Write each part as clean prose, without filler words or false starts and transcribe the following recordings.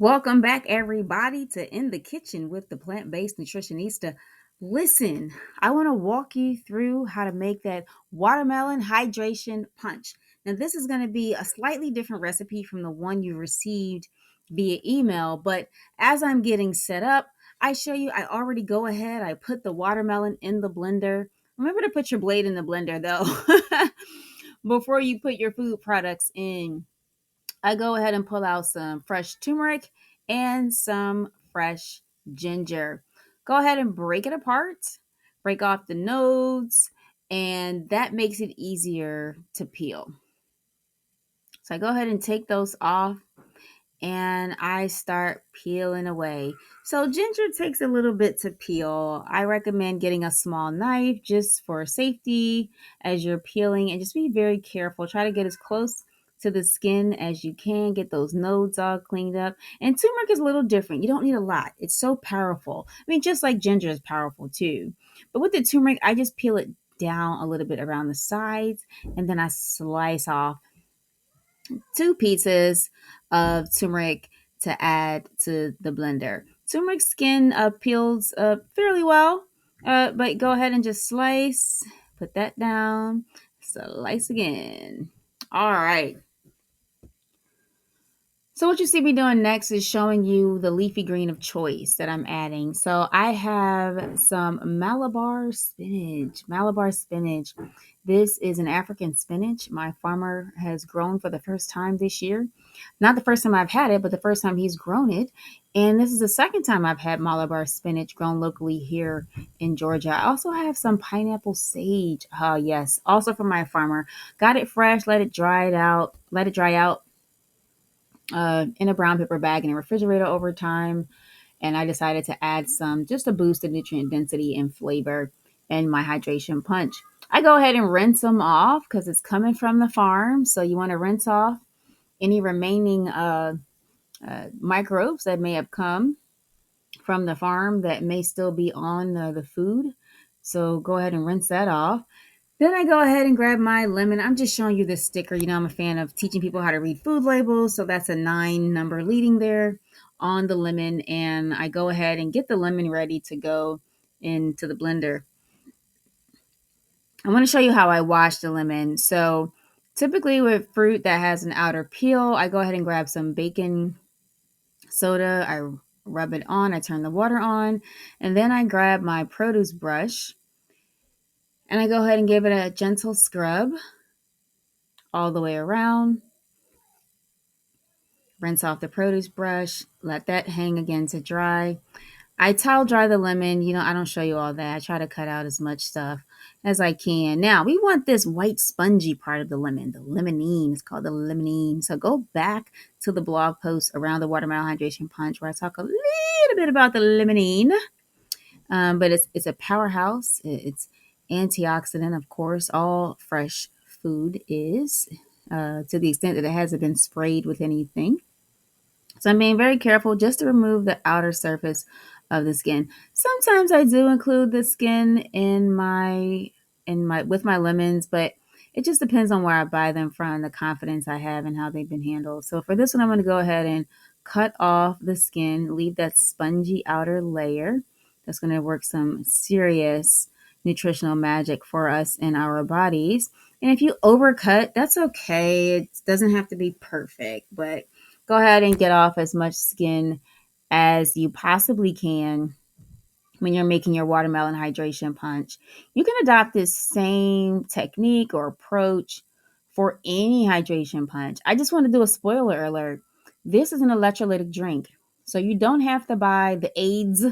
Welcome back, everybody, to In the Kitchen with the Plant Based Nutritionista. Listen, I want to walk you through how to make that watermelon hydration punch. Now, this is going to be a slightly different recipe from the one you received via email, but as I'm getting set up, I show you I already go ahead, I put the watermelon in the blender. Remember to put your blade in the blender though before you put your food products in. I go ahead and pull out some fresh turmeric and some fresh ginger. Go ahead and break it apart, break off the nodes, and that makes it easier to peel. So I go ahead and take those off and I start peeling away. So ginger takes a little bit to peel. I recommend getting a small knife just for safety as you're peeling, and just be very careful. Try to get as close to the skin as you can. Get those nodes all cleaned up. And turmeric is a little different. You don't need a lot. It's so powerful. I mean, just like ginger is powerful too. But with the turmeric, I just peel it down a little bit around the sides, and then I slice off two pieces of turmeric to add to the blender. Turmeric skin peels fairly well, but go ahead and just slice, put that down, slice again. All right. So what you see me doing next is showing you the leafy green of choice that I'm adding. So I have some Malabar spinach. Malabar spinach. This is an African spinach my farmer has grown for the first time this year. Not the first time I've had it, but the first time he's grown it. And this is the second time I've had Malabar spinach grown locally here in Georgia. I also have some pineapple sage. Oh yes, also from my farmer. Got it fresh, let it dry out in a brown paper bag in a refrigerator over time. And I decided to add some just to boost the nutrient density and flavor in my hydration punch. I go ahead and rinse them off because it's coming from the farm. So you want to rinse off any remaining microbes that may have come from the farm that may still be on the food. So go ahead and rinse that off. Then I go ahead and grab my lemon. I'm just showing you this sticker. You know, I'm a fan of teaching people how to read food labels. So that's a 9 number leading there on the lemon. And I go ahead and get the lemon ready to go into the blender. I want to show you how I wash the lemon. So typically with fruit that has an outer peel, I go ahead and grab some baking soda. I rub it on. I turn the water on. And then I grab my produce brush and I go ahead and give it a gentle scrub all the way around. Rinse off the produce brush, let that hang again to dry. I towel dry the lemon. You know, I don't show you all that. I try to cut out as much stuff as I can. Now, we want this white spongy part of the lemon, the limonene. It's called the limonene. So go back to the blog post around the watermelon hydration punch where I talk a little bit about the limonene. But it's a powerhouse. It's antioxidant, of course. All fresh food is, to the extent that it hasn't been sprayed with anything. So I'm being very careful just to remove the outer surface of the skin. Sometimes I do include the skin in my with my lemons, but it just depends on where I buy them from, the confidence I have and how they've been handled. So for this one, I'm going to go ahead and cut off the skin, leave that spongy outer layer. That's going to work some serious nutritional magic for us in our bodies. And if you overcut, that's okay. It doesn't have to be perfect, but go ahead and get off as much skin as you possibly can when you're making your watermelon hydration punch. You can adopt this same technique or approach for any hydration punch. I just want to do a spoiler alert. This is an electrolytic drink. So you don't have to buy the aids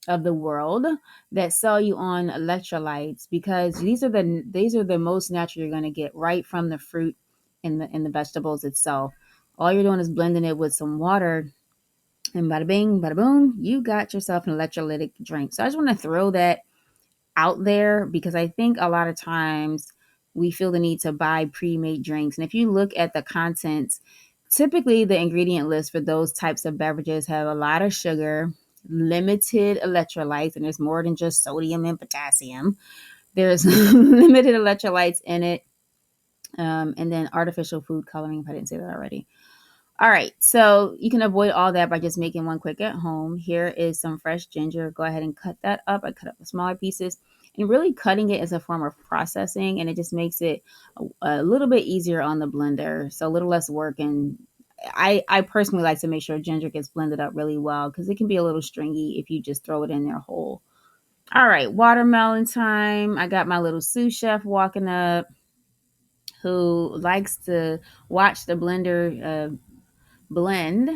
of the world that sell you on electrolytes, because these are the most natural you're going to get right from the fruit and the vegetables itself. All you're doing is blending it with some water, and bada bing, bada boom, you got yourself an electrolytic drink. So I just want to throw that out there because I think a lot of times we feel the need to buy pre-made drinks. And if you look at the contents, typically the ingredient list for those types of beverages have a lot of sugar, limited electrolytes, and there's more than just sodium and potassium. There's limited electrolytes in it, and then artificial food coloring, if I didn't say that already. All right, so you can avoid all that by just making one quick at home. Here is some fresh ginger. Go ahead and cut that up. I cut up the smaller pieces, and really cutting it is a form of processing, and it just makes it a little bit easier on the blender, so a little less work. And I personally like to make sure ginger gets blended up really well because it can be a little stringy if you just throw it in there whole. All right, watermelon time. I got my little sous chef walking up who likes to watch the blender blend,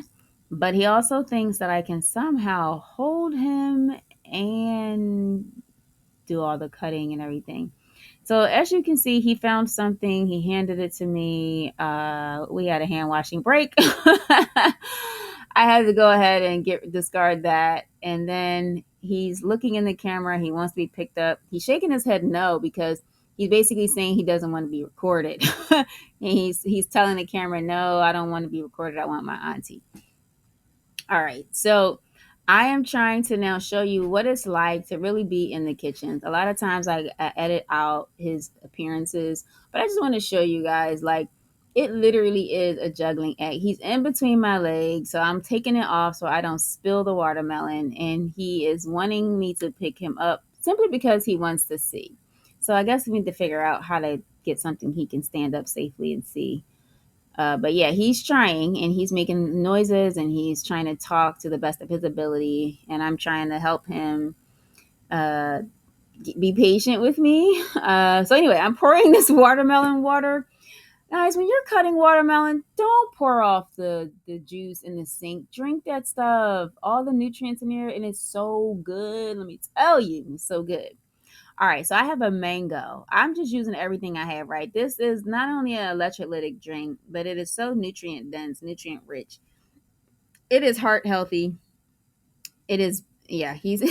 but he also thinks that I can somehow hold him and do all the cutting and everything. So as you can see, he found something. He handed it to me. We had a hand washing break. I had to go ahead and discard that. And then he's looking in the camera. He wants to be picked up. He's shaking his head no because he's basically saying he doesn't want to be recorded. And he's telling the camera, no, I don't want to be recorded. I want my auntie. All right. So I am trying to now show you what it's like to really be in the kitchen. A lot of times I edit out his appearances, but I just want to show you guys like it literally is a juggling act. He's in between my legs, so I'm taking it off so I don't spill the watermelon. And he is wanting me to pick him up simply because he wants to see. So I guess we need to figure out how to get something he can stand up safely and see. But yeah, he's trying and he's making noises and he's trying to talk to the best of his ability. And I'm trying to help him uh, be patient with me. So anyway, I'm pouring this watermelon water. Guys, when you're cutting watermelon, don't pour off the juice in the sink. Drink that stuff. All the nutrients in there, and it's so good. Let me tell you, it's so good. All right, so I have a mango. I'm just using everything I have, right? This is not only an electrolytic drink, but it is so nutrient dense, nutrient rich. It is heart healthy. It is, yeah, he's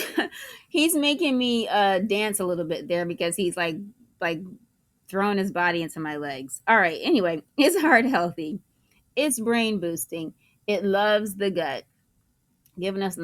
he's making me dance a little bit there because he's like throwing his body into my legs. All right, anyway, it's heart healthy. It's brain boosting. It loves the gut, giving us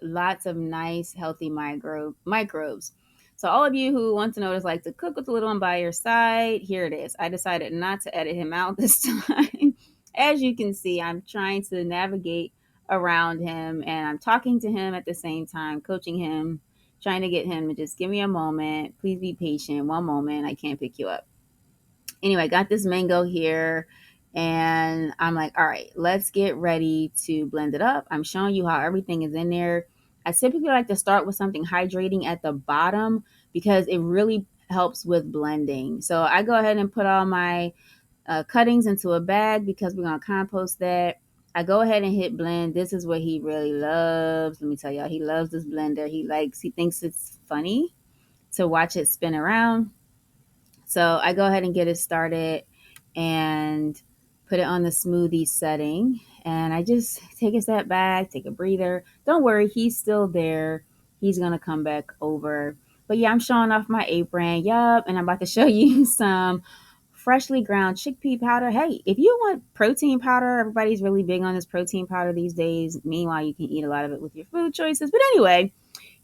lots of nice, healthy microbes. So all of you who want to know what it's like to cook with a little one by your side, here it is. I decided not to edit him out this time. As you can see, I'm trying to navigate around him and I'm talking to him at the same time, coaching him, trying to get him to just give me a moment. Please be patient. One moment. I can't pick you up. Anyway, I got this mango here and I'm like, all right, let's get ready to blend it up. I'm showing you how everything is in there. I typically like to start with something hydrating at the bottom because it really helps with blending. So I go ahead and put all my cuttings into a bag because we're going to compost that. I go ahead and hit blend. This is what he really loves. Let me tell y'all, he loves this blender. He thinks it's funny to watch it spin around. So I go ahead and get it started and put it on the smoothie setting. And I just take a step back, take a breather. Don't worry, he's still there. He's going to come back over. But yeah, I'm showing off my apron. Yup. And I'm about to show you some freshly ground chickpea powder. Hey, if you want protein powder, everybody's really big on this protein powder these days. Meanwhile, you can eat a lot of it with your food choices. But anyway,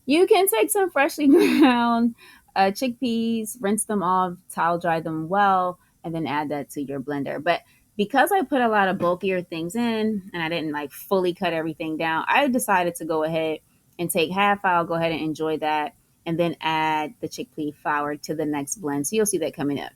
you can take some freshly ground chickpeas, rinse them off, towel dry them well, and then add that to your blender. But because I put a lot of bulkier things in and I didn't like fully cut everything down, I decided to go ahead and take half. I'll go ahead and enjoy that and then add the chickpea flour to the next blend. So you'll see that coming up.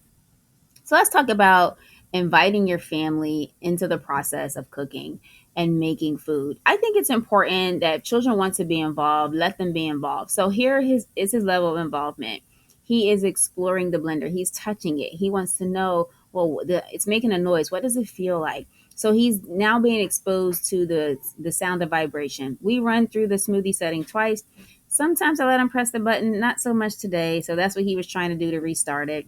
So let's talk about inviting your family into the process of cooking and making food. I think it's important that if children want to be involved, let them be involved. So here is his level of involvement. He is exploring the blender. He's touching it. He wants to know, well, it's making a noise. What does it feel like? So he's now being exposed to the sound of vibration. We run through the smoothie setting twice. Sometimes I let him press the button, not so much today. So that's what he was trying to do to restart it.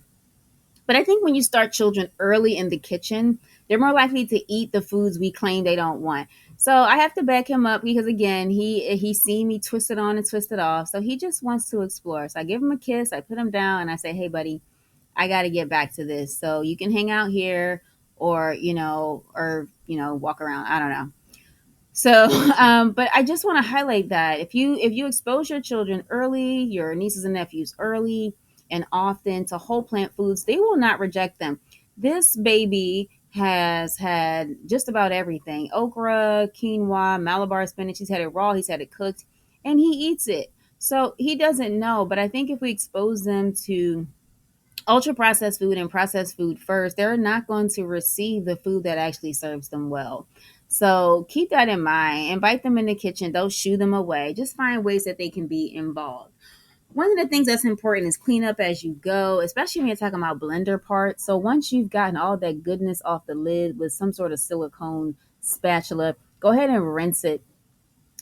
But I think when you start children early in the kitchen, they're more likely to eat the foods we claim they don't want. So I have to back him up because again, he's seen me twist it on and twist it off. So he just wants to explore. So I give him a kiss, I put him down, and I say, "Hey, buddy, I got to get back to this. So you can hang out here, or walk around. I don't know." So, but I just want to highlight that if you expose your children early, your nieces and nephews early and often to whole plant foods, they will not reject them. This baby has had just about everything: okra, quinoa, Malabar spinach. He's had it raw, he's had it cooked, and he eats it. So he doesn't know. But I think if we expose them to ultra processed food and processed food first, they're not going to receive the food that actually serves them well. So keep that in mind. Invite them in the kitchen. Don't shoo them away. Just find ways that they can be involved. One of the things that's important is clean up as you go, especially when you're talking about blender parts. So once you've gotten all that goodness off the lid with some sort of silicone spatula, go ahead and rinse it.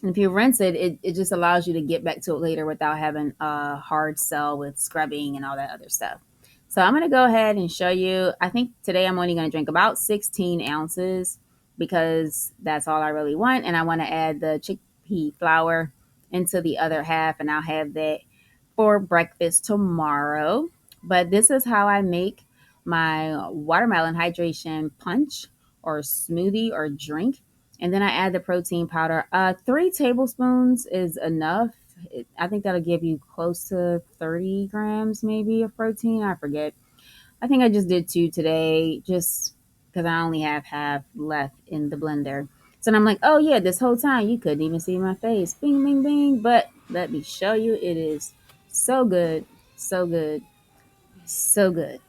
And if you rinse it, it just allows you to get back to it later without having a hard sell with scrubbing and all that other stuff. So I'm going to go ahead and show you. I think today I'm only going to drink about 16 ounces because that's all I really want. And I want to add the chickpea flour into the other half, and I'll have that for breakfast tomorrow. But this is how I make my watermelon hydration punch or smoothie or drink. And then I add the protein powder. 3 tablespoons is enough. I think that'll give you close to 30 grams maybe of protein. I forget. I think I just did 2 today just because I only have half left in the blender. So I'm like, oh yeah, this whole time you couldn't even see my face. Bing, bing, bing. But let me show you. It is so good. So good. So good.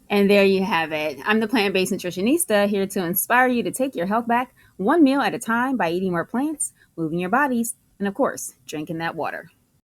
And there you have it. I'm the Plant Based Nutritionista, here to inspire you to take your health back one meal at a time by eating more plants, moving your bodies, and of course, drinking that water.